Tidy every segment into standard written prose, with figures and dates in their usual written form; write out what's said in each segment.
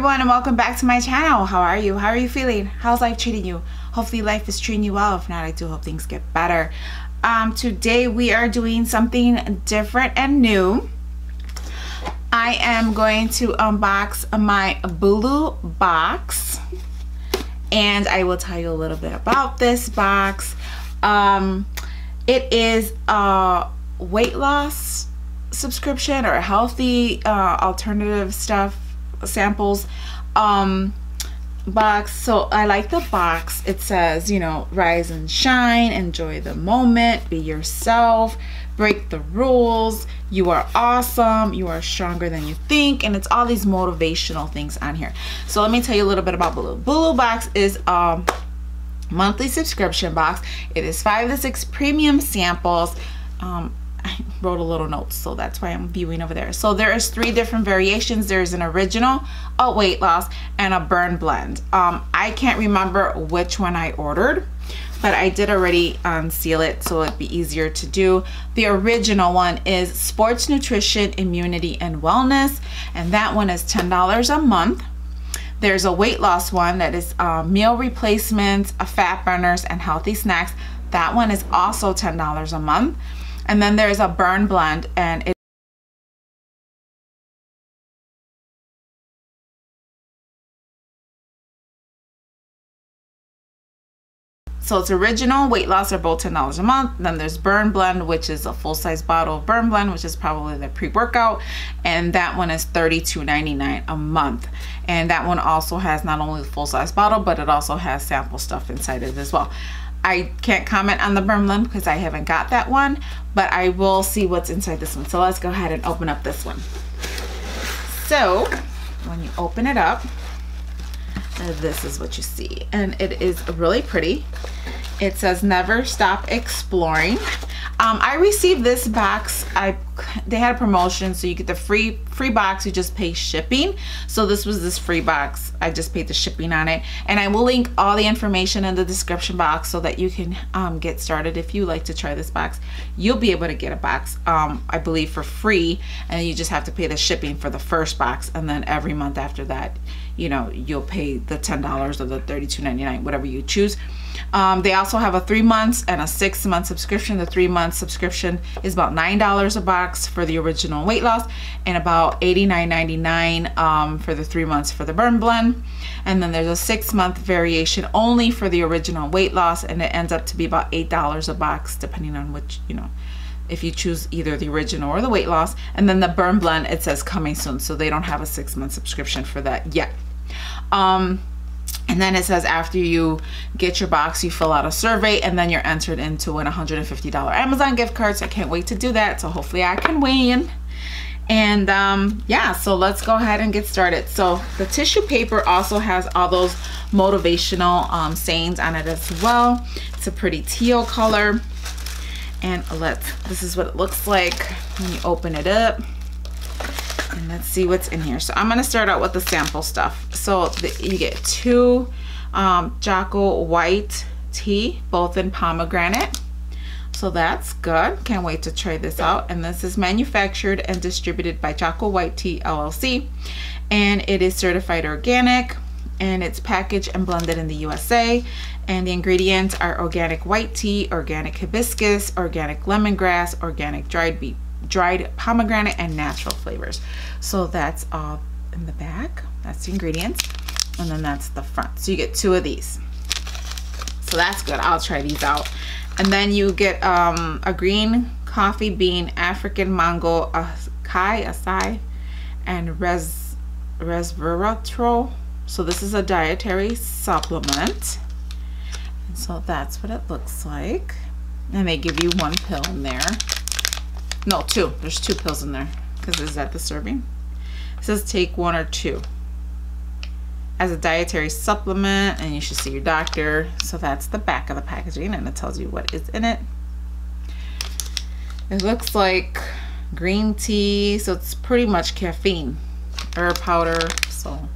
everyone, and welcome back to my channel. How are you? How are you feeling? How's life treating you? Hopefully life is treating you well. If not, I do hope things get better. Today we are doing something different and new. I am going to unbox my Bulu box, and I will tell you a little bit about this box. It is a weight loss subscription or a healthy alternative stuff samples box. So I like the box. It says, you know, rise and shine, enjoy the moment, be yourself, break the rules, you are awesome, you are stronger than you think, and it's all these motivational things on here. So let me tell you a little bit about Bulu. Bulu box is a monthly subscription box. It is 5 to 6 premium samples. I wrote a little note, so that's why I'm viewing over there. So there is 3 different variations. There's an original, a weight loss, and a burn blend. I can't remember which one I ordered, but I did already seal it, so it'd be easier to do. The original one is sports nutrition, immunity, and wellness, and that one is $10 a month. There's a weight loss one that is meal replacements, fat burners, and healthy snacks. That one is also $10 a month. And then there's a burn blend, and so it's original, weight loss are both $10 a month. Then there's burn blend, which is a full-size bottle of burn blend, which is probably the pre-workout, and that one is $32.99 a month. And that one also has not only the full-size bottle, but it also has sample stuff inside it as well. I can't comment on the burn blend because I haven't got that one, but I will see what's inside this one. So let's go ahead and open up this one. So when you open it up, this is what you see, and it is really pretty. It says never stop exploring. I received this box. They had a promotion, so you get the free box, you just pay shipping. So this was this free box. I just paid the shipping on it, and I will link all the information in the description box so that you can get started. If you like to try this box, you'll be able to get a box, I believe, for free, and you just have to pay the shipping for the first box, and then every month after that, you know, you'll pay the $10 or the $32.99, whatever you choose. They also have a 3 months and a 6 month subscription. The 3 month subscription is about $9 a box for the original weight loss, and about $89.99 for the 3 months for the burn blend. And then there's a 6 month variation only for the original weight loss, and it ends up to be about $8 a box, depending on which, you know, if you choose either the original or the weight loss. And then the burn blend, it says coming soon, so they don't have a 6 month subscription for that yet. And then it says after you get your box, you fill out a survey, and then you're entered into an $150 Amazon gift card. So I can't wait to do that. So hopefully I can win. And yeah, so let's go ahead and get started. So the tissue paper also has all those motivational sayings on it as well. It's a pretty teal color. And this is what it looks like when you open it up. And let's see what's in here. So I'm going to start out with the sample stuff. So you get 2 Jocko white tea, both in pomegranate. So that's good. Can't wait to try this out. And this is manufactured and distributed by Jocko White Tea LLC. And it is certified organic. And it's packaged and blended in the USA. And the ingredients are organic white tea, organic hibiscus, organic lemongrass, organic dried pomegranate, and natural flavors. So that's all in the back. That's the ingredients, and then that's the front. So you get 2 of these. So that's good. I'll try these out. And then you get a green coffee bean, African mango, acai, and resveratrol. So this is a dietary supplement. And so that's what it looks like. And they give you 1 pill in there. No, 2. There's 2 pills in there, because is that the serving? It says take 1 or 2 as a dietary supplement, and you should see your doctor. So that's the back of the packaging, and it tells you what is in it. It looks like green tea, so it's pretty much caffeine, herb powder. So,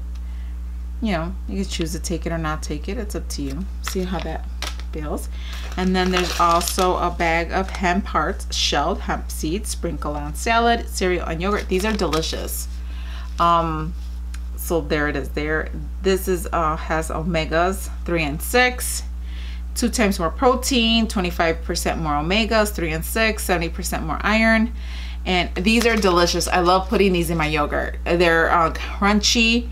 you know, you can choose to take it or not take it. It's up to you. See how that feels. And then there's also a bag of hemp hearts, shelled hemp seeds, sprinkled on salad, cereal, and yogurt. These are delicious. So there it is there. This is has omegas 3 and 6, 2 times more protein, 25% more omegas, 3 and 6, 70% more iron. And these are delicious. I love putting these in my yogurt. They're crunchy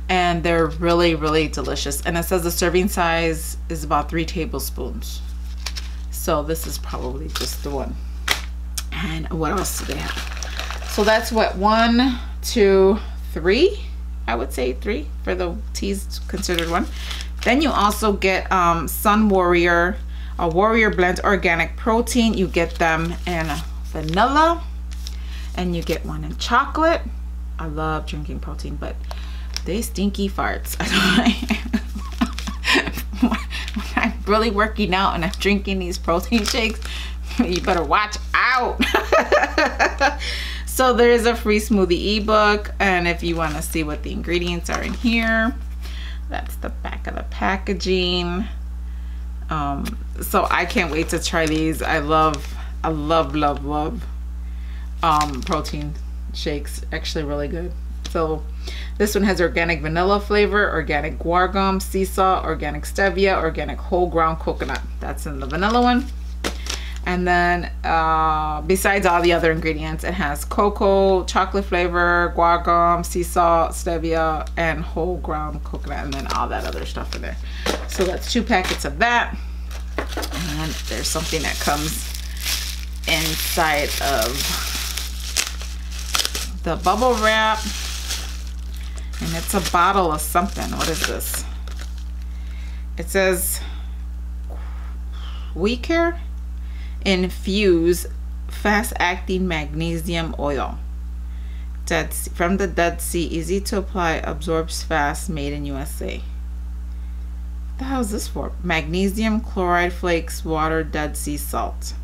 and they're really, really delicious. And it says the serving size is about 3 tablespoons. So this is probably just the one. And what else do they have? So that's what, 1, 2, 3. I would say 3 for the teas considered one. Then you also get Sun Warrior, a Warrior Blend organic protein. You get them in vanilla, and you get one in chocolate. I love drinking protein, but they stinky farts. When I'm really working out and I'm drinking these protein shakes, you better watch out. So there is a free smoothie ebook, and if you want to see what the ingredients are in here, that's the back of the packaging. So I can't wait to try these. I love protein shakes. Actually really good. So this one has organic vanilla flavor, organic guar gum, sea salt, organic stevia, organic whole ground coconut. That's in the vanilla one. And then besides all the other ingredients, it has cocoa, chocolate flavor, guar gum, sea salt, stevia, and whole ground coconut, and then all that other stuff in there. So that's 2 packets of that. And there's something that comes inside of the bubble wrap, and it's a bottle of something. What is this? It says We Care Infuse Fast Acting Magnesium Oil. From the Dead Sea, easy to apply, absorbs fast, made in USA. What the hell is this for? Magnesium chloride flakes, water, Dead Sea salt.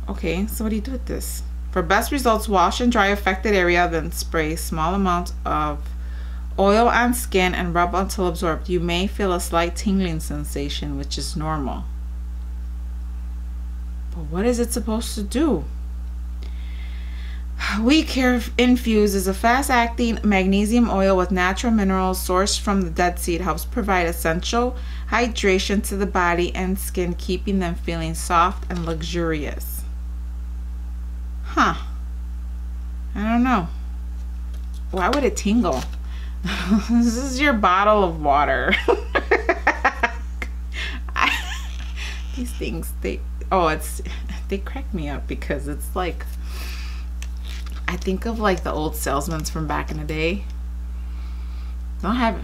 Okay, so what do you do with this? For best results, wash and dry affected area, then spray small amount of oil on skin and rub until absorbed. You may feel a slight tingling sensation, which is normal. But what is it supposed to do? We Care Infuse is a fast-acting magnesium oil with natural minerals sourced from the Dead Sea. It helps provide essential hydration to the body and skin, keeping them feeling soft and luxurious. Huh. I don't know. Why would it tingle? This is your bottle of water. These things, they crack me up because it's like, I think of like the old salesmen from back in the day. I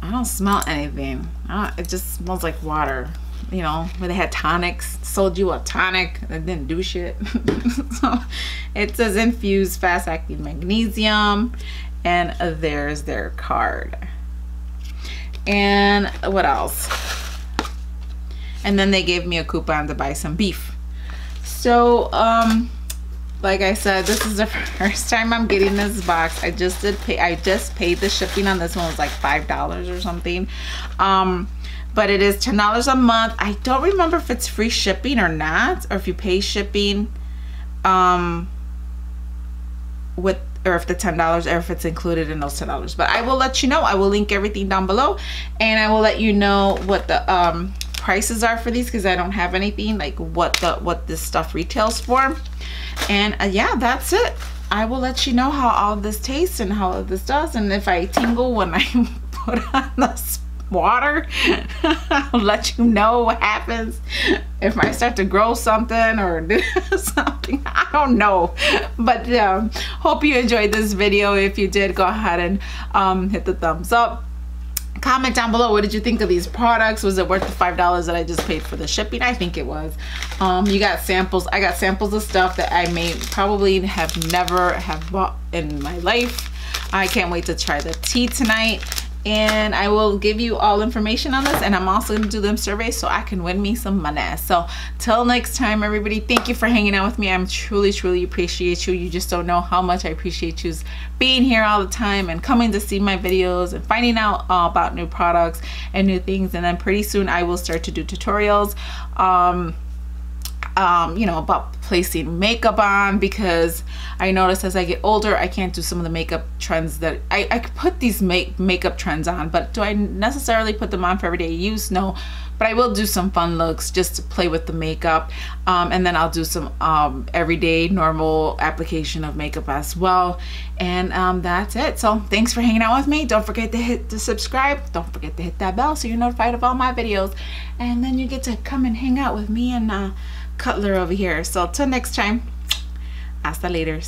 don't smell anything. It just smells like water. You know, where they had tonics, sold you a tonic that didn't do shit. So it says infuse fast acting magnesium, and there's their card. And what else? And then they gave me a coupon to buy some beef. So like I said, this is the first time I'm getting this box. I just paid the shipping on this one. It was like $5 or something. But it is $10 a month. I don't remember if it's free shipping or not, or if you pay shipping or if the $10, or if it's included in those $10. But I will let you know. I will link everything down below, and I will let you know what the prices are for these, because I don't have anything like what this stuff retails for. And yeah, that's it. I will let you know how all this tastes and how this does, and if I tingle when I put on this water, I'll let you know what happens. If I start to grow something or do something, I don't know. But hope you enjoyed this video. If you did, go ahead and hit the thumbs up. Comment down below, what did you think of these products? Was it worth the $5 that I just paid for the shipping? I think it was. You got samples. I got samples of stuff that I may probably never have bought in my life. I can't wait to try the tea tonight, and I will give you all information on this, and I'm also going to do them surveys so I can win me some money. So till next time, everybody, thank you for hanging out with me. I'm truly appreciate you. You just don't know how much I appreciate you being here all the time and coming to see my videos and finding out about new products and new things. And then pretty soon I will start to do tutorials. you know, about placing makeup on, because I notice as I get older I can't do some of the makeup trends that I could put these makeup trends on, but do I necessarily put them on for everyday use? No, but I will do some fun looks just to play with the makeup, and then I'll do some everyday normal application of makeup as well. And that's it. So thanks for hanging out with me. Don't forget to hit the subscribe, don't forget to hit that bell so you're notified of all my videos, and then you get to come and hang out with me and Cutler over here. So till next time, hasta later.